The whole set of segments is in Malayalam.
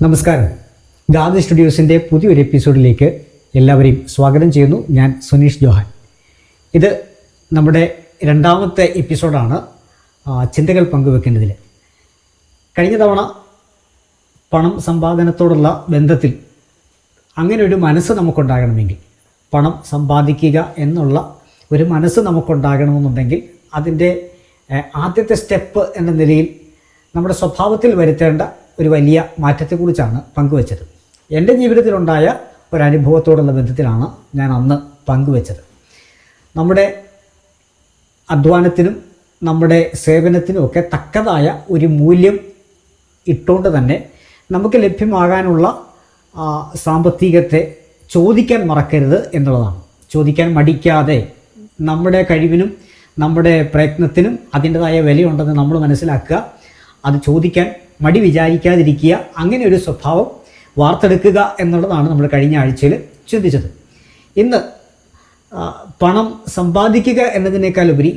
നമസ്കാരം. ഗാന്ധി സ്റ്റുഡിയോസിൻ്റെ പുതിയൊരു എപ്പിസോഡിലേക്ക് എല്ലാവരെയും സ്വാഗതം ചെയ്യുന്നു. ഞാൻ സുനീഷ് ജോഹാൻ. ഇത് നമ്മുടെ രണ്ടാമത്തെ എപ്പിസോഡാണ് ചിന്തകൾ പങ്കുവെക്കേണ്ടതിൽ. കഴിഞ്ഞ തവണ പണം സമ്പാദനത്തോടുള്ള ബന്ധത്തിൽ അങ്ങനെ ഒരു മനസ്സ് നമുക്കുണ്ടാകണമെങ്കിൽ, പണം സമ്പാദിക്കുക എന്നുള്ള ഒരു മനസ്സ് നമുക്കുണ്ടാകണമെന്നുണ്ടെങ്കിൽ അതിൻ്റെ ആദ്യത്തെ സ്റ്റെപ്പ് എന്ന നിലയിൽ നമ്മുടെ സ്വഭാവത്തിൽ വരുത്തേണ്ട ഒരു വലിയ മാറ്റത്തെക്കുറിച്ചാണ് പങ്കുവച്ചത്. എൻ്റെ ജീവിതത്തിലുണ്ടായ ഒരനുഭവത്തോടുള്ള ബന്ധത്തിലാണ് ഞാൻ അന്ന് പങ്കുവച്ചത്. നമ്മുടെ അധ്വാനത്തിനും നമ്മുടെ സേവനത്തിനും ഒക്കെ തക്കതായ ഒരു മൂല്യം ഇട്ടുകൊണ്ട് തന്നെ നമുക്ക് ലഭ്യമാകാനുള്ള സാമ്പത്തികത്തെ ചോദിക്കാൻ മറക്കരുത് എന്നുള്ളതാണ്. ചോദിക്കാൻ മടിക്കാതെ നമ്മുടെ കഴിവിനും നമ്മുടെ പ്രയത്നത്തിനും അതിൻ്റെതായ വിലയുണ്ടെന്ന് നമ്മൾ മനസ്സിലാക്കുക. അത് ചോദിക്കാൻ മടി വിചാരിക്കാതിരിക്കുക. അങ്ങനെ ഒരു സ്വഭാവം വാർത്തെടുക്കുക എന്നുള്ളതാണ് നമ്മൾ കഴിഞ്ഞ ആഴ്ചയിൽ ചിന്തിച്ചത്. ഇന്ന് പണം സമ്പാദിക്കുക എന്നതിനേക്കാൾ ഉപരി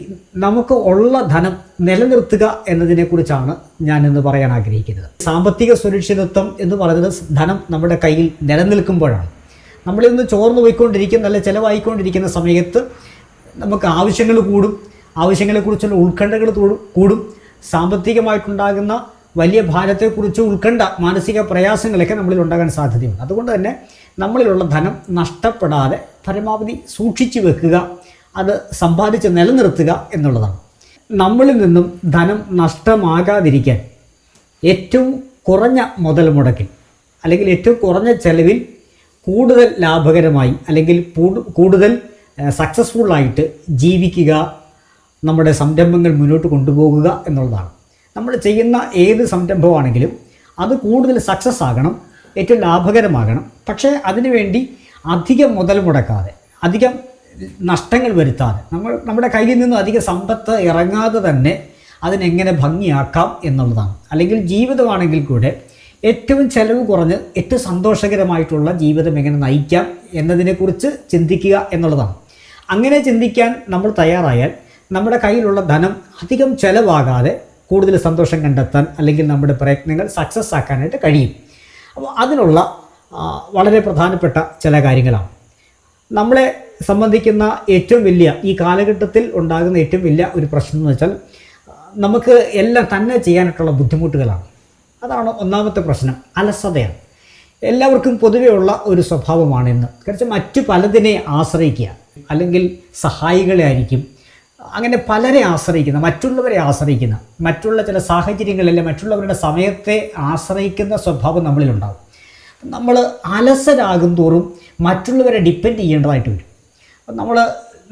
നമുക്ക് ഉള്ള ധനം നിലനിർത്തുക എന്നതിനെക്കുറിച്ചാണ് ഞാൻ ഇന്ന് പറയാൻ ആഗ്രഹിക്കുന്നത്. സാമ്പത്തിക സുരക്ഷിതത്വം എന്ന് പറയുന്നത് ധനം നമ്മുടെ കയ്യിൽ നിലനിൽക്കുമ്പോഴാണ്. നമ്മളിന്ന് ചോർന്നു പോയിക്കൊണ്ടിരിക്കുന്ന, നല്ല ചിലവായിക്കൊണ്ടിരിക്കുന്ന സമയത്ത് നമുക്ക് ആവശ്യങ്ങൾ കൂടും, ആവശ്യങ്ങളെക്കുറിച്ചുള്ള ഉത്കണ്ഠകൾ കൂടും, സാമ്പത്തികമായിട്ടുണ്ടാകുന്ന വലിയ ഭാരത്തെക്കുറിച്ച് ഉത്കണ്ഠ, മാനസിക പ്രയാസങ്ങളൊക്കെ നമ്മളിൽ ഉണ്ടാകാൻ സാധ്യതയുണ്ട്. അതുകൊണ്ട് തന്നെ നമ്മളിലുള്ള ധനം നഷ്ടപ്പെടാതെ പരമാവധി സൂക്ഷിച്ചു വെക്കുക, അത് സമ്പാദിച്ച് നിലനിർത്തുക എന്നുള്ളതാണ്. നമ്മളിൽ നിന്നും ധനം നഷ്ടമാകാതിരിക്കാൻ ഏറ്റവും കുറഞ്ഞ മുതൽ മുടക്കിൽ, അല്ലെങ്കിൽ ഏറ്റവും കുറഞ്ഞ ചെലവിൽ കൂടുതൽ ലാഭകരമായി, അല്ലെങ്കിൽ കൂടുതൽ സക്സസ്ഫുള്ളായിട്ട് ജീവിക്കുക, നമ്മുടെ സംരംഭങ്ങൾ മുന്നോട്ട് കൊണ്ടുപോകുക എന്നുള്ളതാണ്. നമ്മൾ ചെയ്യുന്ന ഏത് സംരംഭമാണെങ്കിലും അത് കൂടുതൽ സക്സസ് ആകണം, ഏറ്റവും ലാഭകരമാകണം. പക്ഷേ അതിനുവേണ്ടി അധികം മുതൽ മുടക്കാതെ, അധികം നഷ്ടങ്ങൾ വരുത്താതെ, നമ്മുടെ കയ്യിൽ നിന്നും അധികം സമ്പത്ത് ഇറങ്ങാതെ തന്നെ അതിനെങ്ങനെ ഭംഗിയാക്കാം എന്നുള്ളതാണ്. അല്ലെങ്കിൽ ജീവിതമാണെങ്കിൽ കൂടെ ഏറ്റവും ചെലവ് കുറഞ്ഞ് ഏറ്റവും സന്തോഷകരമായിട്ടുള്ള ജീവിതം എങ്ങനെ നയിക്കാം എന്നതിനെക്കുറിച്ച് ചിന്തിക്കുക എന്നുള്ളതാണ്. അങ്ങനെ ചിന്തിക്കാൻ നമ്മൾ തയ്യാറായാൽ നമ്മുടെ കയ്യിലുള്ള ധനം അധികം ചെലവാകാതെ കൂടുതൽ സന്തോഷം കണ്ടെത്താൻ, അല്ലെങ്കിൽ നമ്മുടെ പ്രയത്നങ്ങൾ സക്സസ് ആക്കാനായിട്ട് കഴിയും. അപ്പോൾ അതിനുള്ള വളരെ പ്രധാനപ്പെട്ട ചില കാര്യങ്ങളാണ്. നമ്മളെ സംബന്ധിക്കുന്ന ഏറ്റവും വലിയ, ഈ കാലഘട്ടത്തിൽ ഉണ്ടാകുന്ന ഏറ്റവും വലിയ ഒരു പ്രശ്നം എന്ന് വെച്ചാൽ നമുക്ക് എല്ലാം തന്നെ ചെയ്യാനായിട്ടുള്ള ബുദ്ധിമുട്ടുകളാണ്. അതാണ് ഒന്നാമത്തെ പ്രശ്നം, അലസതയാണ്. എല്ലാവർക്കും പൊതുവേ ഉള്ള ഒരു സ്വഭാവമാണ് ഇന്ന്. കാരണം മറ്റു പലതിനെ ആശ്രയിക്കുക, അല്ലെങ്കിൽ സഹായികളെ ആയിരിക്കും, അങ്ങനെ പലരെ ആശ്രയിക്കുന്ന, മറ്റുള്ളവരെ ആശ്രയിക്കുന്ന, മറ്റുള്ള ചില സാഹചര്യങ്ങളിൽ മറ്റുള്ളവരുടെ സമയത്തെ ആശ്രയിക്കുന്ന സ്വഭാവം നമ്മളിലുണ്ടാകും. നമ്മൾ അലസരാകും തോറും മറ്റുള്ളവരെ ഡിപ്പെൻഡ് ചെയ്യേണ്ടതായിട്ട് വരും.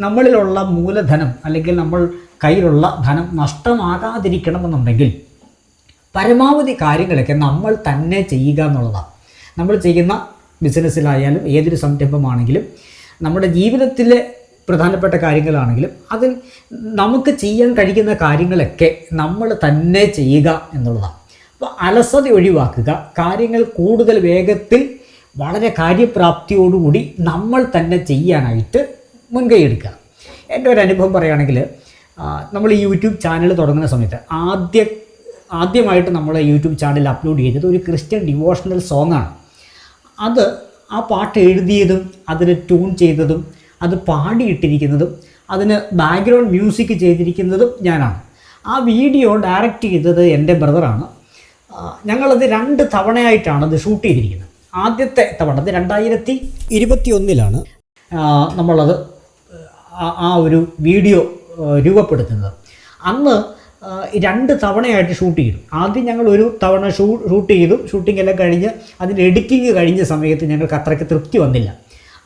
നമ്മളിലുള്ള മൂലധനം, അല്ലെങ്കിൽ നമ്മൾ കയ്യിലുള്ള ധനം നഷ്ടമാകാതിരിക്കണമെന്നുണ്ടെങ്കിൽ പരമാവധി കാര്യങ്ങളൊക്കെ നമ്മൾ തന്നെ ചെയ്യുക എന്നുള്ളതാണ്. നമ്മൾ ചെയ്യുന്ന ബിസിനസ്സിലായാലും ഏതൊരു സംരംഭമാണെങ്കിലും നമ്മുടെ ജീവിതത്തിലെ പ്രധാനപ്പെട്ട കാര്യങ്ങളാണെങ്കിലും അതിൽ നമുക്ക് ചെയ്യാൻ കഴിയുന്ന കാര്യങ്ങളൊക്കെ നമ്മൾ തന്നെ ചെയ്യുക എന്നുള്ളതാണ്. അപ്പോൾ അലസത ഒഴിവാക്കുക, കാര്യങ്ങൾ കൂടുതൽ വേഗത്തിൽ വളരെ കാര്യപ്രാപ്തിയോടുകൂടി നമ്മൾ തന്നെ ചെയ്യാനായിട്ട് മുൻകൈ എടുക്കുക. എൻ്റെ ഒരു അനുഭവം പറയുകയാണെങ്കിൽ, നമ്മൾ ഈ യൂട്യൂബ് ചാനൽ തുടങ്ങുന്ന സമയത്ത് ആദ്യമായിട്ട് നമ്മൾ യൂട്യൂബ് ചാനൽ അപ്ലോഡ് ചെയ്തത് ഒരു ക്രിസ്ത്യൻ ഡിവോഷണൽ സോങ്ങാണ്. ആ പാട്ട് എഴുതിയതും അതിന് ട്യൂൺ ചെയ്തതും അത് പാടിയിട്ടിരിക്കുന്നതും അതിന് ബാക്ക്ഗ്രൗണ്ട് മ്യൂസിക് ചെയ്തിരിക്കുന്നതും ഞാനാണ്. ആ വീഡിയോ ഡയറക്റ്റ് ചെയ്തത് എൻ്റെ ബ്രദറാണ്. ഞങ്ങളത് 2 തവണയായിട്ടാണ് അത് ഷൂട്ട് ചെയ്തിരിക്കുന്നത്. ആദ്യത്തെ തവണ അത് 2021 നമ്മളത് ആ ഒരു വീഡിയോ രൂപപ്പെടുത്തുന്നത്. അന്ന് 2 തവണയായിട്ട് ഷൂട്ട് ചെയ്തു. ആദ്യം ഞങ്ങൾ ഒരു തവണ ഷൂട്ട് ചെയ്തു. ഷൂട്ടിംഗ് എല്ലാം കഴിഞ്ഞ് അതിൻ്റെ എഡിറ്റിംഗ് കഴിഞ്ഞ സമയത്ത് ഞങ്ങൾക്ക് അത്രയ്ക്ക് തൃപ്തി വന്നില്ല.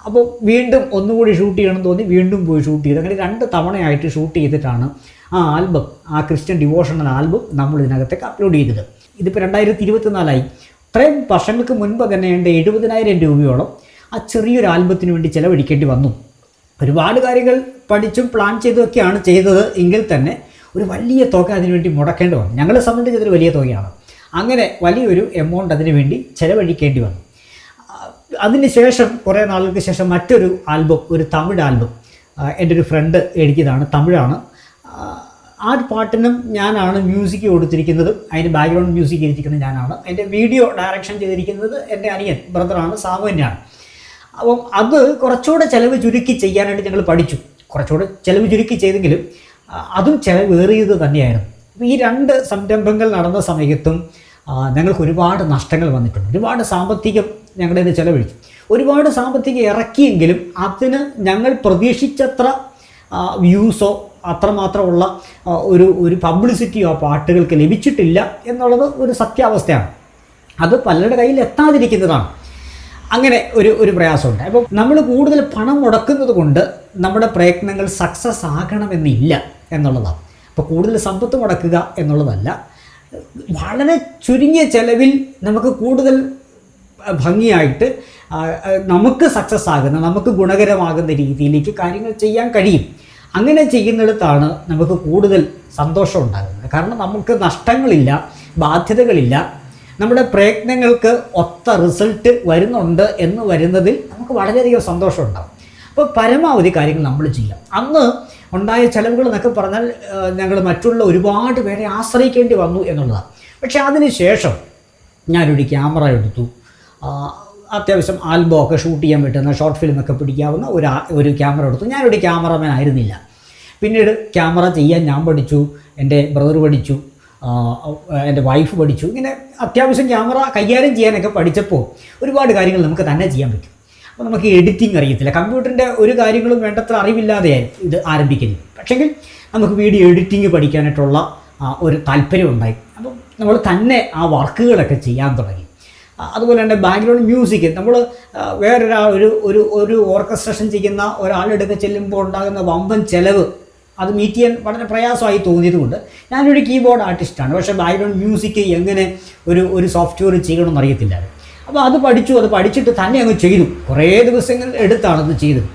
അപ്പോൾ വീണ്ടും ഒന്നുകൂടി ഷൂട്ട് ചെയ്യണമെന്ന് തോന്നി, വീണ്ടും പോയി ഷൂട്ട് ചെയ്തു. അങ്ങനെ 2 തവണയായിട്ട് ഷൂട്ട് ചെയ്തിട്ടാണ് ആ ആൽബം, ആ ക്രിസ്ത്യൻ ഡിവോഷണൽ ആൽബം നമ്മൾ ഇതിനകത്തേക്ക് അപ്ലോഡ് ചെയ്തത്. ഇതിപ്പോൾ 2024 ഇത്രയും വർഷങ്ങൾക്ക് മുൻപ് തന്നെ 70,000 രൂപയോളം ആ ചെറിയൊരു ആൽബത്തിന് വേണ്ടി ചിലവഴിക്കേണ്ടി വന്നു. ഒരുപാട് കാര്യങ്ങൾ പഠിച്ചും പ്ലാൻ ചെയ്തൊക്കെയാണ് ചെയ്തത് എങ്കിൽ തന്നെ ഒരു വലിയ തുക അതിനുവേണ്ടി മുടക്കേണ്ടി വന്നു. ഞങ്ങളെ സംബന്ധിച്ച് ഇതൊരു വലിയ തുകയാണ്. അങ്ങനെ വലിയൊരു എമൗണ്ട് അതിനു വേണ്ടി ചിലവഴിക്കേണ്ടി വന്നു. അതിനുശേഷം കുറേ നാളുകൾക്ക് ശേഷം മറ്റൊരു ആൽബം, ഒരു തമിഴ് ആൽബം എൻ്റെ ഒരു ഫ്രണ്ട് എഴുതിയതാണ്, തമിഴാണ്. ആ ഒരു പാട്ടിനും ഞാനാണ് മ്യൂസിക് കൊടുത്തിരിക്കുന്നതും അതിന് ബാക്ക്ഗ്രൗണ്ട് മ്യൂസിക് ചെയ്തിരിക്കുന്നത് ഞാനാണ്. അതിൻ്റെ വീഡിയോ ഡയറക്ഷൻ ചെയ്തിരിക്കുന്നത് എൻ്റെ അനിയൻ ബ്രദറാണ്, സാബു തന്നെയാണ്. അപ്പം അത് കുറച്ചുകൂടെ ചിലവ് ചുരുക്കി ചെയ്യാനായിട്ട് ഞങ്ങൾ പഠിച്ചു. കുറച്ചുകൂടെ ചിലവ് ചുരുക്കി ചെയ്തെങ്കിലും അതും ചിലവേറിയത് തന്നെയായിരുന്നു. അപ്പോൾ ഈ 2 സംരംഭങ്ങൾ നടന്ന സമയത്തും ഞങ്ങൾക്ക് ഒരുപാട് നഷ്ടങ്ങൾ വന്നിട്ടുണ്ട്. ഒരുപാട് സാമ്പത്തികം ഞങ്ങളുടെ ഇത് ചിലവഴിച്ചു. ഒരുപാട് സാമ്പത്തികം ഇറക്കിയെങ്കിലും അതിന് ഞങ്ങൾ പ്രതീക്ഷിച്ചത്ര വ്യൂസോ അത്രമാത്രമുള്ള ഒരു പബ്ലിസിറ്റിയോ ആ പാട്ടുകൾക്ക് ലഭിച്ചിട്ടില്ല എന്നുള്ളത് ഒരു സത്യാവസ്ഥയാണ്. അത് പലരുടെ കയ്യിൽ എത്താതിരിക്കുന്നതാണ്. അങ്ങനെ ഒരു പ്രയാസമുണ്ട്. അപ്പോൾ നമ്മൾ കൂടുതൽ പണം മുടക്കുന്നത് കൊണ്ട് നമ്മുടെ പ്രയത്നങ്ങൾ സക്സസ് ആകണമെന്നില്ല എന്നുള്ളതാണ്. അപ്പോൾ കൂടുതൽ സമ്പത്ത് മുടക്കുക എന്നുള്ളതല്ല, വളരെ ചുരുങ്ങിയ ചെലവിൽ നമുക്ക് കൂടുതൽ ഭംഗിയായിട്ട് നമുക്ക് സക്സസ് ആകുന്ന, നമുക്ക് ഗുണകരമാകുന്ന രീതിയിലേക്ക് കാര്യങ്ങൾ ചെയ്യാൻ കഴിയും. അങ്ങനെ ചെയ്യുന്നിടത്താണ് നമുക്ക് കൂടുതൽ സന്തോഷം ഉണ്ടാകുന്നത്. കാരണം നമുക്ക് നഷ്ടങ്ങളില്ല, ബാധ്യതകളില്ല, നമ്മുടെ പ്രയത്നങ്ങൾക്ക് ഒത്ത റിസൾട്ട് വരുന്നുണ്ട് എന്ന് വരുന്നതിൽ നമുക്ക് വളരെയധികം സന്തോഷം ഉണ്ടാകും. അപ്പോൾ പരമാവധി കാര്യങ്ങൾ നമ്മൾ ചെയ്യാം. അന്ന് ഉണ്ടായ ചിലവുകൾ എന്നൊക്കെ പറഞ്ഞാൽ ഞങ്ങൾ മറ്റുള്ള ഒരുപാട് പേരെ ആശ്രയിക്കേണ്ടി വന്നു എന്നുള്ളതാണ്. പക്ഷേ അതിന് ശേഷം ഞാനൊരു ക്യാമറ എടുത്തു. അത്യാവശ്യം ആൽബം ഒക്കെ ഷൂട്ട് ചെയ്യാൻ പറ്റുന്ന, ഷോർട്ട് ഫിലിമൊക്കെ പിടിക്കാവുന്ന ഒരു ക്യാമറ എടുത്തു. ഞാനൊരു ക്യാമറമാൻ ആയിരുന്നില്ല. പിന്നീട് ക്യാമറ ചെയ്യാൻ ഞാൻ പഠിച്ചു, എൻ്റെ ബ്രദർ പഠിച്ചു, എൻ്റെ വൈഫ് പഠിച്ചു. ഇങ്ങനെ അത്യാവശ്യം ക്യാമറ കൈകാര്യം ചെയ്യാനൊക്കെ പഠിച്ചപ്പോൾ ഒരുപാട് കാര്യങ്ങൾ നമുക്ക് തന്നെ ചെയ്യാൻ പറ്റും. അപ്പോൾ നമുക്ക് എഡിറ്റിംഗ് അറിയത്തില്ല, കമ്പ്യൂട്ടറിൻ്റെ ഒരു കാര്യങ്ങളും വേണ്ടത്ര അറിവില്ലാതെയായി ഇത് ആരംഭിക്കുന്നത്. പക്ഷേങ്കിൽ നമുക്ക് വീഡിയോ എഡിറ്റിംഗ് പഠിക്കാനായിട്ടുള്ള ഒരു താല്പര്യം ഉണ്ടായി. അപ്പം നമ്മൾ തന്നെ ആ വർക്കുകളൊക്കെ ചെയ്യാൻ തുടങ്ങി. അതുപോലെ തന്നെ ബാക്ക്ഗ്രൗണ്ട് മ്യൂസിക് നമ്മൾ വേറൊരാൾ ഒരു ഓർക്കസ്ട്രേഷൻ ചെയ്യുന്ന ഒരാളെടുത്ത് ചെല്ലുമ്പോൾ ഉണ്ടാകുന്ന വമ്പൻ ചിലവ് അത് മീറ്റ് ചെയ്യാൻ വളരെ പ്രയാസമായി തോന്നിയതുകൊണ്ട് ഞാനൊരു കീബോർഡ് ആർട്ടിസ്റ്റാണ്. പക്ഷേ ബാക്ക്ഗ്രൗണ്ട് മ്യൂസിക് എങ്ങനെ ഒരു സോഫ്റ്റ്വെയർ ചെയ്യണമെന്ന് അറിയത്തില്ലായിരുന്നു. അപ്പോൾ അത് പഠിച്ചിട്ട് തന്നെ അങ്ങ് ചെയ്തു. കുറേ ദിവസങ്ങൾ എടുത്താണത് ചെയ്തത്.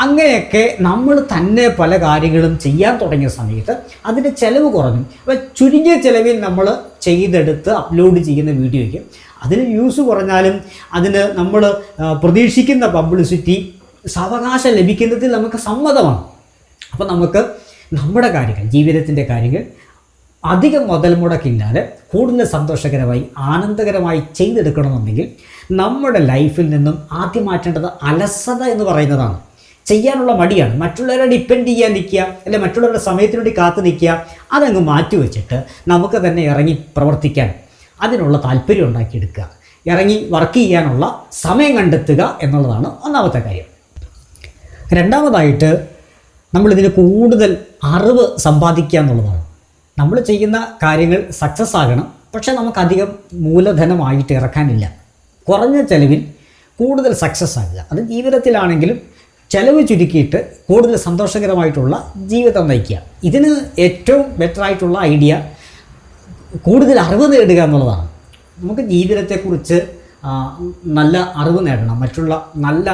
അങ്ങനെയൊക്കെ നമ്മൾ തന്നെ പല കാര്യങ്ങളും ചെയ്യാൻ തുടങ്ങിയ സമയത്ത് അതിൻ്റെ ചിലവ് കുറഞ്ഞു. അപ്പോൾ ചുരുങ്ങിയ ചിലവിൽ നമ്മൾ ചെയ്തെടുത്ത് അപ്ലോഡ് ചെയ്യുന്ന വീഡിയോയ്ക്ക് അതിന് വ്യൂസ് കുറഞ്ഞാലും അതിന് നമ്മൾ പ്രതീക്ഷിക്കുന്ന പബ്ലിസിറ്റി സാവകാശം ലഭിക്കുന്നതിൽ നമുക്ക് സമ്മതമാണ്. അപ്പോൾ നമുക്ക് നമ്മുടെ കാര്യങ്ങൾ, ജീവിതത്തിൻ്റെ കാര്യങ്ങൾ അധികം മുതൽ മുടക്കില്ലാതെ കൂടുതൽ സന്തോഷകരമായി ആനന്ദകരമായി ചെയ്തെടുക്കണമെന്നുണ്ടെങ്കിൽ നമ്മുടെ ലൈഫിൽ നിന്നും ആദ്യം മാറ്റേണ്ടത് അലസത എന്ന് പറയുന്നതാണ്. ചെയ്യാനുള്ള മടിയാണ്. മറ്റുള്ളവരെ ഡിപ്പെൻഡ് ചെയ്യാൻ നിൽക്കുക, അല്ലെങ്കിൽ മറ്റുള്ളവരുടെ സമയത്തിന് വേണ്ടി കാത്തു നിൽക്കുക, അതങ്ങ് മാറ്റിവെച്ചിട്ട് നമുക്ക് തന്നെ ഇറങ്ങി പ്രവർത്തിക്കാൻ അതിനുള്ള താല്പര്യം ഉണ്ടാക്കിയെടുക്കുക, ഇറങ്ങി വർക്ക് ചെയ്യാനുള്ള സമയം കണ്ടെത്തുക എന്നുള്ളതാണ് ഒന്നാമത്തെ കാര്യം. രണ്ടാമതായിട്ട് നമ്മളിതിന് കൂടുതൽ അറിവ് സമ്പാദിക്കുക എന്നുള്ളതാണ്. നമ്മൾ ചെയ്യുന്ന കാര്യങ്ങൾ സക്സസ് ആകണം, പക്ഷേ നമുക്കധികം മൂലധനമായിട്ട് ഇറക്കാനില്ല. കുറഞ്ഞ ചിലവിൽ കൂടുതൽ സക്സസ് ആകുക. അത് ജീവിതത്തിലാണെങ്കിലും ചിലവ് ചുരുക്കിയിട്ട് കൂടുതൽ സന്തോഷകരമായിട്ടുള്ള ജീവിതം നയിക്കുക. ഇതിന് ഏറ്റവും ബെറ്ററായിട്ടുള്ള ഐഡിയ കൂടുതൽ അറിവ് നേടുക എന്നുള്ളതാണ്. നമുക്ക് ജീവിതത്തെക്കുറിച്ച് നല്ല അറിവ് നേടണം. മറ്റുള്ള നല്ല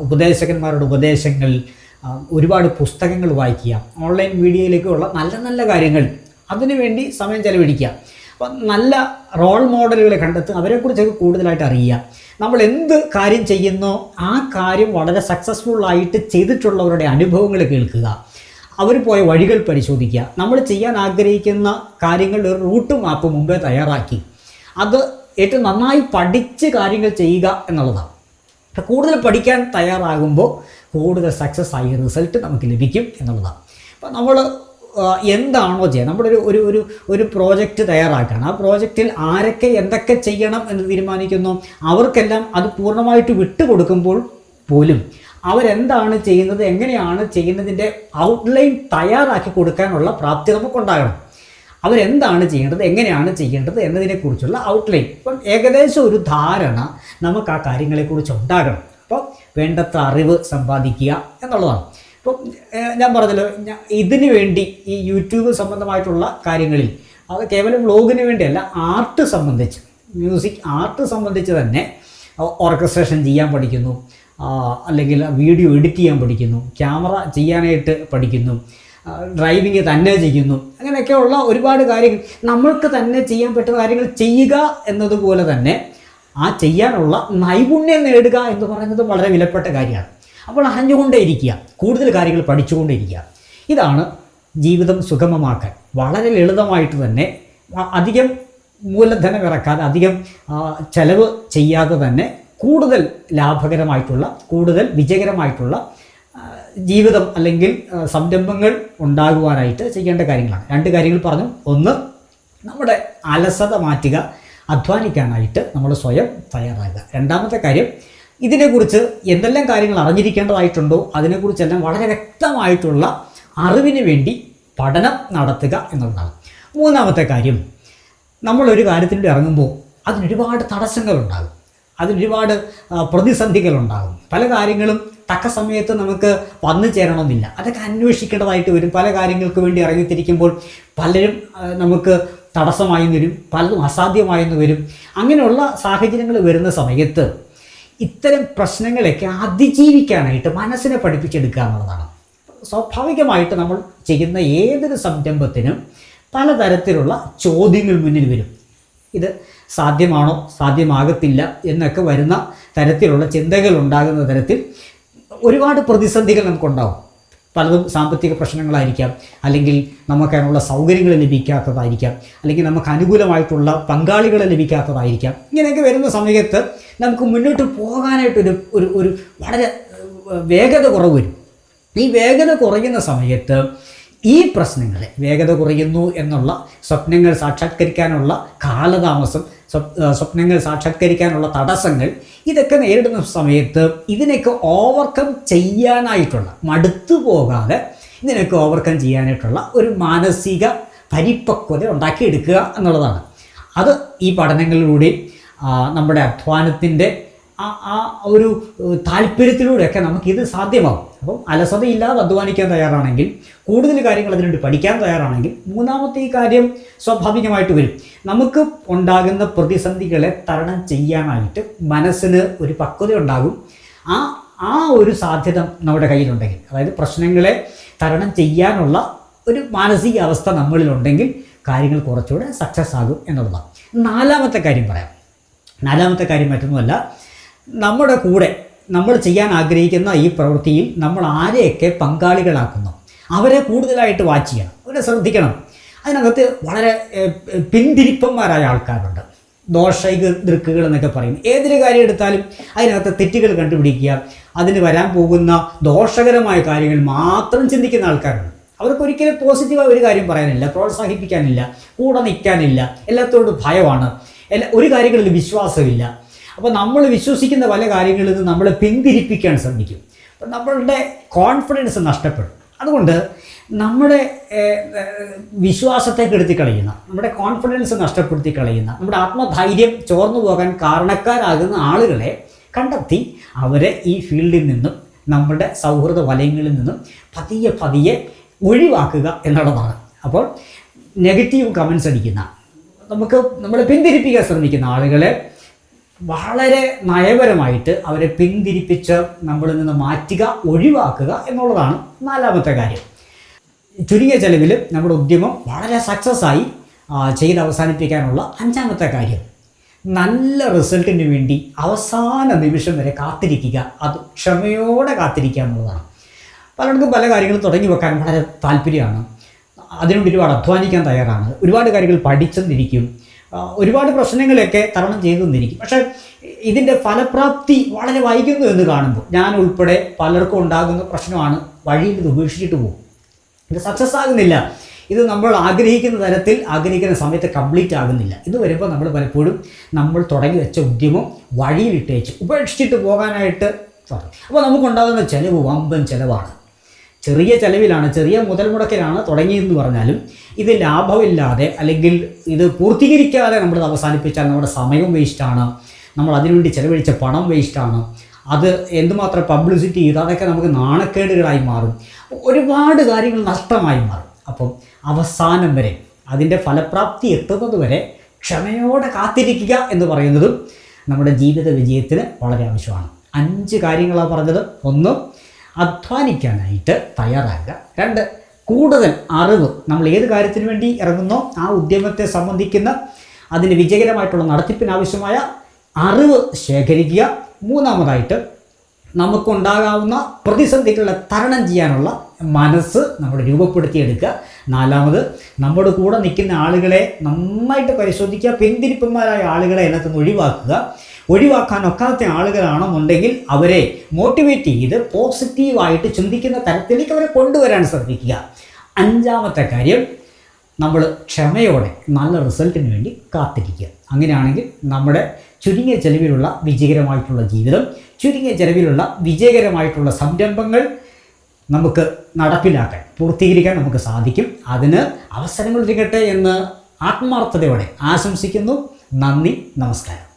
ഉപദേശകന്മാരുടെ ഉപദേശങ്ങൾ, ഒരുപാട് പുസ്തകങ്ങൾ വായിക്കുക, ഓൺലൈൻ മീഡിയയിലേക്കുള്ള നല്ല നല്ല കാര്യങ്ങൾ അതിനുവേണ്ടി സമയം ചെലവഴിക്കുക. അപ്പം നല്ല റോൾ മോഡലുകളെ കണ്ടെത്തുക, അവരെക്കുറിച്ചൊക്കെ കൂടുതലായിട്ട് അറിയുക. നമ്മൾ എന്ത് കാര്യം ചെയ്യുന്നോ ആ കാര്യം വളരെ സക്സസ്ഫുള്ളായിട്ട് ചെയ്തിട്ടുള്ളവരുടെ അനുഭവങ്ങൾ കേൾക്കുക, അവർ പോയ വഴികൾ പരിശോധിക്കുക. നമ്മൾ ചെയ്യാൻ ആഗ്രഹിക്കുന്ന കാര്യങ്ങളുടെ ഒരു റൂട്ട് മാപ്പ് മുമ്പേ തയ്യാറാക്കി അത് ഏറ്റവും നന്നായി പഠിച്ച് കാര്യങ്ങൾ ചെയ്യുക എന്നുള്ളതാണ്. കൂടുതൽ പഠിക്കാൻ തയ്യാറാകുമ്പോൾ കൂടുതൽ സക്സസ് ആയ റിസൾട്ട് നമുക്ക് ലഭിക്കും എന്നുള്ളതാണ്. അപ്പോൾ നമ്മൾ എന്താണോ ചെയ്യുക, നമ്മുടെ ഒരു പ്രോജക്റ്റ് തയ്യാറാക്കുകയാണ്. ആ പ്രോജക്റ്റിൽ ആരൊക്കെ എന്തൊക്കെ ചെയ്യണം എന്ന് തീരുമാനിക്കുന്നു, അവർക്കെല്ലാം അത് പൂർണ്ണമായിട്ട് വിട്ടുകൊടുക്കുമ്പോൾ പോലും അവരെന്താണ് ചെയ്യുന്നത്, എങ്ങനെയാണ് ചെയ്യുന്നതിൻ്റെ ഔട്ട്ലൈൻ തയ്യാറാക്കി കൊടുക്കാനുള്ള പ്രാപ്തി നമുക്കുണ്ടാകണം. അവരെന്താണ് ചെയ്യേണ്ടത്, എങ്ങനെയാണ് ചെയ്യേണ്ടത് എന്നതിനെക്കുറിച്ചുള്ള ഔട്ട്ലൈൻ, ഇപ്പം ഏകദേശം ഒരു ധാരണ നമുക്ക് ആ കാര്യങ്ങളെക്കുറിച്ച് ഉണ്ടാകണം. അപ്പോൾ വേണ്ടത്ര അറിവ് സമ്പാദിക്കുക എന്നുള്ളതാണ്. ഇപ്പം ഞാൻ പറഞ്ഞല്ലോ, ഇതിനു വേണ്ടി ഈ യൂട്യൂബ് സംബന്ധമായിട്ടുള്ള കാര്യങ്ങളിൽ അത് കേവലം വ്ലോഗിന് വേണ്ടിയല്ല, ആർട്ട് സംബന്ധിച്ച്, മ്യൂസിക് ആർട്ട് സംബന്ധിച്ച് തന്നെ ഓർക്കസ്ട്രേഷൻ ചെയ്യാൻ പഠിക്കുന്നു, അല്ലെങ്കിൽ വീഡിയോ എഡിറ്റ് ചെയ്യാൻ പഠിക്കുന്നു, ക്യാമറ ചെയ്യാനായിട്ട് പഠിക്കുന്നു, ഡ്രൈവിങ് തന്നെ ചെയ്യുന്നു. അങ്ങനെയൊക്കെയുള്ള ഒരുപാട് കാര്യങ്ങൾ നമ്മൾക്ക് തന്നെ ചെയ്യാൻ പറ്റുന്ന കാര്യങ്ങൾ ചെയ്യുക എന്നതുപോലെ തന്നെ ആ ചെയ്യാനുള്ള നൈപുണ്യം നേടുക എന്ന് പറയുന്നത് വളരെ വിലപ്പെട്ട കാര്യമാണ്. അപ്പോൾ അറിഞ്ഞുകൊണ്ടേ ഇരിക്കുക, കൂടുതൽ കാര്യങ്ങൾ പഠിച്ചുകൊണ്ടേ ഇരിക്കുക. ഇതാണ് ജീവിതം സുഗമമാക്കാൻ വളരെ ലളിതമായിട്ട് തന്നെ അധികം മൂലധനം ഇറക്കാതെ അധികം ചെലവ് ചെയ്യാതെ തന്നെ കൂടുതൽ ലാഭകരമായിട്ടുള്ള കൂടുതൽ വിജയകരമായിട്ടുള്ള ജീവിതം അല്ലെങ്കിൽ സംരംഭങ്ങൾ ഉണ്ടാകുവാനായിട്ട് ചെയ്യേണ്ട കാര്യങ്ങളാണ്. 2 കാര്യങ്ങൾ പറഞ്ഞു. ഒന്ന്, നമ്മുടെ അലസത മാറ്റുക, അധ്വാനിക്കാനായിട്ട് നമ്മൾ സ്വയം തയ്യാറാകുക. രണ്ടാമത്തെ കാര്യം, ഇതിനെക്കുറിച്ച് എന്തെല്ലാം കാര്യങ്ങൾ അറിഞ്ഞിരിക്കേണ്ടതായിട്ടുണ്ടോ അതിനെക്കുറിച്ചെല്ലാം വളരെ വ്യക്തമായിട്ടുള്ള അറിവിന് വേണ്ടി പഠനം നടത്തുക എന്നുള്ളതാണ്. മൂന്നാമത്തെ കാര്യം, നമ്മളൊരു കാര്യത്തിലൂടെ ഇറങ്ങുമ്പോൾ അതിനൊരുപാട് തടസ്സങ്ങളുണ്ടാകും, അതിനൊരുപാട് പ്രതിസന്ധികളുണ്ടാകും. പല കാര്യങ്ങളും തക്ക സമയത്ത് നമുക്ക് വന്നു ചേരണമെന്നില്ല, അതൊക്കെ അന്വേഷിക്കേണ്ടതായിട്ട് വരും. പല കാര്യങ്ങൾക്ക് വേണ്ടി ഇറങ്ങിത്തിരിക്കുമ്പോൾ പലരും നമുക്ക് തടസ്സമായെന്ന് വരും, പലതും അസാധ്യമായെന്ന് വരും. അങ്ങനെയുള്ള സാഹചര്യങ്ങൾ വരുന്ന സമയത്ത് ഇത്തരം പ്രശ്നങ്ങളൊക്കെ അതിജീവിക്കാനായിട്ട് മനസ്സിനെ പഠിപ്പിച്ചെടുക്കുക എന്നുള്ളതാണ്. സ്വാഭാവികമായിട്ട് നമ്മൾ ചെയ്യുന്ന ഏതൊരു സംരംഭത്തിനും പലതരത്തിലുള്ള ചോദ്യങ്ങൾ മുന്നിൽ വരും. ഇത് സാധ്യമാണോ, സാധ്യമാകത്തില്ല എന്നൊക്കെ വരുന്ന തരത്തിലുള്ള ചിന്തകൾ ഉണ്ടാകുന്ന തരത്തിൽ ഒരുപാട് പ്രതിസന്ധികൾ നമുക്കുണ്ടാകും. പലതും സാമ്പത്തിക പ്രശ്നങ്ങളായിരിക്കാം, അല്ലെങ്കിൽ നമുക്ക് അതിനുള്ള സൗകര്യങ്ങൾ ലഭിക്കാത്തതായിരിക്കാം, അല്ലെങ്കിൽ നമുക്ക് അനുകൂലമായിട്ടുള്ള പങ്കാളികളെ ലഭിക്കാത്തതായിരിക്കാം. ഇങ്ങനെയൊക്കെ വരുന്ന സമയത്ത് നമുക്ക് മുന്നോട്ട് പോകാനായിട്ടൊരു ഒരു ഒരു വളരെ വേഗത കുറവ് വരും. ഈ വേഗത കുറയുന്ന സമയത്ത് ഈ പ്രശ്നങ്ങളെ, വേഗത കുറയുന്നു എന്നുള്ള സ്വപ്നങ്ങൾ സാക്ഷാത്കരിക്കാനുള്ള കാലതാമസം, സ്വപ്നങ്ങൾ സാക്ഷാത്കരിക്കാനുള്ള തടസ്സങ്ങൾ, ഇതൊക്കെ നേരിടുന്ന സമയത്ത് ഇതിനൊക്കെ ഓവർകം ചെയ്യാനായിട്ടുള്ള, മടുത്തു പോകാതെ ഇതിനൊക്കെ ഓവർകം ചെയ്യാനായിട്ടുള്ള ഒരു മാനസിക പരിപക്വത ഉണ്ടാക്കിയെടുക്കുക എന്നുള്ളതാണ്. അത് ഈ പഠനങ്ങളിലൂടെ നമ്മുടെ അധ്വാനത്തിൻ്റെ ആ ഒരു താല്പര്യത്തിലൂടെയൊക്കെ നമുക്കിത് സാധ്യമാകും. അപ്പം അലസതയില്ലാതെ അധ്വാനിക്കാൻ തയ്യാറാണെങ്കിൽ, കൂടുതൽ കാര്യങ്ങൾ അതിനുവേണ്ടി പഠിക്കാൻ തയ്യാറാണെങ്കിൽ, മൂന്നാമത്തെ ഈ കാര്യം സ്വാഭാവികമായിട്ട് വരും. നമുക്ക് ഉണ്ടാകുന്ന പ്രതിസന്ധികളെ തരണം ചെയ്യാനായിട്ട് മനസ്സിന് ഒരു പക്വത ഉണ്ടാകും. ആ ഒരു സാധ്യത നമ്മുടെ കയ്യിലുണ്ടെങ്കിൽ, അതായത് പ്രശ്നങ്ങളെ തരണം ചെയ്യാനുള്ള ഒരു മാനസിക അവസ്ഥ നമ്മളിലുണ്ടെങ്കിൽ കാര്യങ്ങൾ കുറച്ചുകൂടെ സക്സസ് ആകും എന്നുള്ളതാണ്. നാലാമത്തെ കാര്യം പറയാം. നാലാമത്തെ കാര്യം മറ്റൊന്നുമല്ല, നമ്മുടെ കൂടെ നമ്മൾ ചെയ്യാൻ ആഗ്രഹിക്കുന്ന ഈ പ്രവൃത്തിയിൽ നമ്മൾ ആരെയൊക്കെ പങ്കാളികളാക്കുന്നു അവരെ കൂടുതലായിട്ട് വാച്ച് ചെയ്യണം, അവരെ ശ്രദ്ധിക്കണം. അതിനകത്ത് വളരെ പിന്തിരിപ്പന്മാരായ ആൾക്കാരുണ്ട്, ദോഷൈകൃക്കുകൾ എന്നൊക്കെ പറയും. ഏതൊരു കാര്യം എടുത്താലും അതിനകത്ത് തെറ്റുകൾ കണ്ടുപിടിക്കുക, അതിന് വരാൻ പോകുന്ന ദോഷകരമായ കാര്യങ്ങൾ മാത്രം ചിന്തിക്കുന്ന ആൾക്കാരുണ്ട്. അവർക്കൊരിക്കലും പോസിറ്റീവായ ഒരു കാര്യം പറയാനില്ല, പ്രോത്സാഹിപ്പിക്കാനില്ല, കൂടെ നിൽക്കാനില്ല, എല്ലാത്തോടും ഭയമാണ്, ഒരു കാര്യങ്ങളിൽ വിശ്വാസമില്ല. അപ്പോൾ നമ്മൾ വിശ്വസിക്കുന്ന പല കാര്യങ്ങളിൽ നിന്ന് നമ്മളെ പിന്തിരിപ്പിക്കാൻ ശ്രമിക്കും. അപ്പം നമ്മളുടെ കോൺഫിഡൻസ് നഷ്ടപ്പെടും. അതുകൊണ്ട് നമ്മുടെ വിശ്വാസത്തെ കെടുത്തി കളയുന്ന, നമ്മുടെ കോൺഫിഡൻസ് നഷ്ടപ്പെടുത്തി കളയുന്ന, നമ്മുടെ ആത്മധൈര്യം ചോർന്നു പോകാൻ കാരണക്കാരാകുന്ന ആളുകളെ കണ്ടെത്തി അവരെ ഈ ഫീൽഡിൽ നിന്നും, നമ്മുടെ സൗഹൃദ വലയങ്ങളിൽ നിന്നും പതിയെ പതിയെ ഒഴിവാക്കുക എന്നുള്ളതാണ്. അപ്പോൾ നെഗറ്റീവ് കമൻസ് അടിക്കുന്ന, നമ്മളെ പിന്തിരിപ്പിക്കാൻ ശ്രമിക്കുന്ന ആളുകളെ വളരെ നയപരമായിട്ട് അവരെ പിന്തിരിപ്പിച്ച് നമ്മളിൽ നിന്ന് മാറ്റുക, ഒഴിവാക്കുക എന്നുള്ളതാണ് നാലാമത്തെ കാര്യം. ചുരുങ്ങിയ ചെലവിൽ നമ്മുടെ ഉദ്യമം വളരെ സക്സസ് ആയി ചെയ്ത് അവസാനിപ്പിക്കാനുള്ള അഞ്ചാമത്തെ കാര്യം, നല്ല റിസൾട്ടിന് വേണ്ടി അവസാന നിമിഷം വരെ കാത്തിരിക്കുക, അത് ക്ഷമയോടെ കാത്തിരിക്കുക എന്നുള്ളതാണ്. പലർക്കും പല കാര്യങ്ങളും തുടങ്ങി വെക്കാൻ വളരെ താല്പര്യമാണ്, അതിനുവേണ്ടി ഒരുപാട് അധ്വാനിക്കാൻ തയ്യാറാണ്, ഒരുപാട് കാര്യങ്ങൾ പഠിച്ചെന്നിരിക്കും, ഒരുപാട് പ്രശ്നങ്ങളെയൊക്കെ തരണം ചെയ്തെന്നിരിക്കും. പക്ഷേ ഇതിൻ്റെ ഫലപ്രാപ്തി വളരെ വൈകുന്നു എന്ന് കാണുമ്പോൾ, ഞാൻ ഉൾപ്പെടെ പലർക്കും ഉണ്ടാകുന്ന പ്രശ്നമാണ്, വഴിയിൽ ഇത് ഉപേക്ഷിച്ചിട്ട് പോകും, ഇത് സക്സസ് ആകുന്നില്ല, ഇത് നമ്മൾ ആഗ്രഹിക്കുന്ന തരത്തിൽ ആഗ്രഹിക്കുന്ന സമയത്ത് കംപ്ലീറ്റ് ആകുന്നില്ല. ഇത് വരുമ്പോൾ നമ്മൾ പലപ്പോഴും നമ്മൾ തുടങ്ങി വെച്ച ഉദ്യമം വഴിയിലിട്ടേച്ച് ഉപേക്ഷിച്ചിട്ട് പോകാനായിട്ട് തുടങ്ങും. അപ്പോൾ നമുക്കുണ്ടാകുന്ന ചിലവ് വമ്പൻ ചിലവാണ്. ചെറിയ ചിലവിലാണ്, ചെറിയ മുതൽ മുടക്കിലാണ് തുടങ്ങിയെന്ന് പറഞ്ഞാലും ഇത് ലാഭമില്ലാതെ അല്ലെങ്കിൽ ഇത് പൂർത്തീകരിക്കാതെ നമ്മൾ അവസാനിപ്പിച്ചാൽ നമ്മുടെ സമയം വേസ്റ്റാണ്, നമ്മൾ അതിനുവേണ്ടി ചിലവഴിച്ച പണം വേസ്റ്റാണ്, അത് എന്തുമാത്രം പബ്ലിസിറ്റി ചെയ്ത് അതൊക്കെ നമുക്ക് നാണക്കേടുകളായി മാറും, ഒരുപാട് കാര്യങ്ങൾ നഷ്ടമായി മാറും. അപ്പം അവസാനം വരെ, അതിൻ്റെ ഫലപ്രാപ്തി എത്തുന്നത് വരെ ക്ഷമയോടെ കാത്തിരിക്കുക എന്ന് പറയുന്നതും നമ്മുടെ ജീവിത വിജയത്തിന് വളരെ ആവശ്യമാണ്. 5 കാര്യങ്ങളാണ് പറഞ്ഞത്. 1, അധ്വാനിക്കാനായിട്ട് തയ്യാറാകുക. 2, കൂടുതൽ അറിവ്, നമ്മൾ ഏത് കാര്യത്തിന് വേണ്ടി ഇറങ്ങുന്നോ ആ ഉദ്യമത്തെ സംബന്ധിക്കുന്ന അതിന് വിജയകരമായിട്ടുള്ള നടത്തിപ്പിനാവശ്യമായ അറിവ് ശേഖരിക്കുക. 3, നമുക്കുണ്ടാകാവുന്ന പ്രതിസന്ധികളെ തരണം ചെയ്യാനുള്ള മനസ്സ് നമ്മൾ രൂപപ്പെടുത്തിയെടുക്കുക. നാലാമത്, നമ്മുടെ കൂടെ നിൽക്കുന്ന ആളുകളെ നന്നായിട്ട് പരിശോധിക്കുക. പിന്തിരിപ്പന്മാരായ ആളുകളെ അതിനകത്ത് ഒഴിവാക്കുക. ഒഴിവാക്കാനൊക്കാത്ത ആളുകളാണെന്നുണ്ടെങ്കിൽ അവരെ മോട്ടിവേറ്റ് ചെയ്ത് പോസിറ്റീവായിട്ട് ചിന്തിക്കുന്ന തരത്തിലേക്ക് അവരെ കൊണ്ടുവരാൻ ശ്രദ്ധിക്കുക. അഞ്ചാമത്തെ കാര്യം, നമ്മൾ ക്ഷമയോടെ നല്ല റിസൾട്ടിന് വേണ്ടി കാത്തിരിക്കുക. അങ്ങനെയാണെങ്കിൽ നമ്മുടെ ചുരുങ്ങിയ ചെലവിലുള്ള വിജയകരമായിട്ടുള്ള ജീവിതം, ചുരുങ്ങിയ ചെലവിലുള്ള വിജയകരമായിട്ടുള്ള സംരംഭങ്ങൾ നമുക്ക് നടപ്പിലാക്കാൻ, പൂർത്തീകരിക്കാൻ നമുക്ക് സാധിക്കും. അതിന് അവസരങ്ങൾ ഒരുങ്ങട്ടെ എന്ന് ആത്മാർത്ഥതയോടെ ആശംസിക്കുന്നു. നന്ദി, നമസ്കാരം.